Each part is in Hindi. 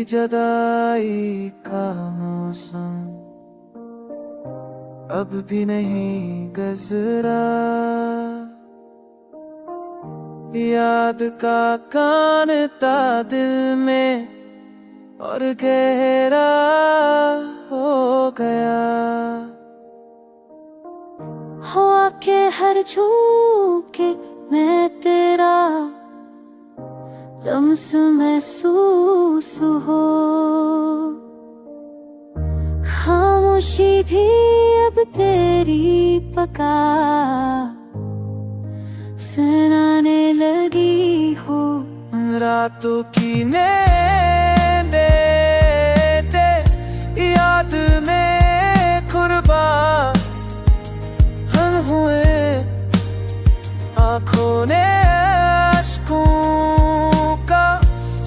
जुदाई का मौसम अब भी नहीं गुजरा, याद का कांटा दिल में और गहरा हो गया। हो आके हर झूके मैं तेरा लम्स महसूस हो, खामोशी भी अब तेरी पका सुनाने लगी हो। रातों की नींदें याद में कुर्बान हम हुए, आँखों ने अश्कों का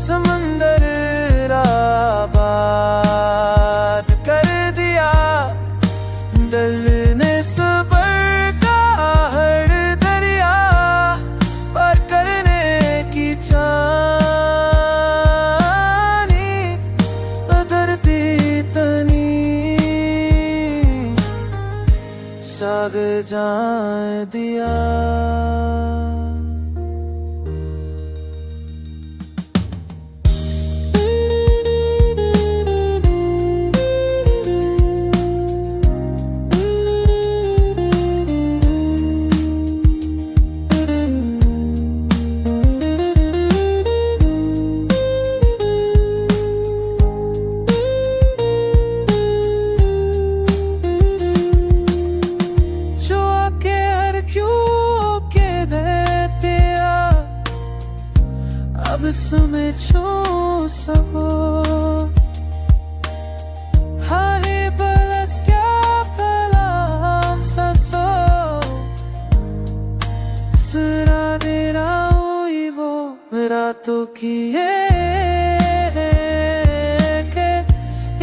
समंदर आबाद कर दिया। दिल ने सब्र का हर दरिया पार करने की ठानी, बदलती तनी साग जान दिया। अब समय छो सको हाले बलस क्या कलाम ससो सुरा दे रही वो रातों की के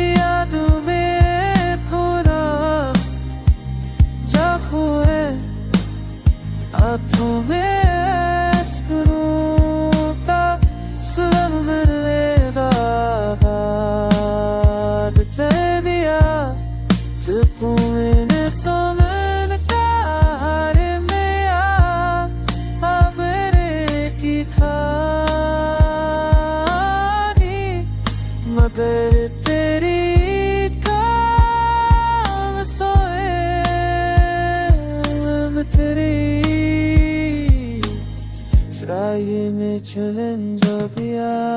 यादों में खोना जब हुए हाथों में मगर तेरी काम सोए तेरी फ्राई में चलन जो पिया।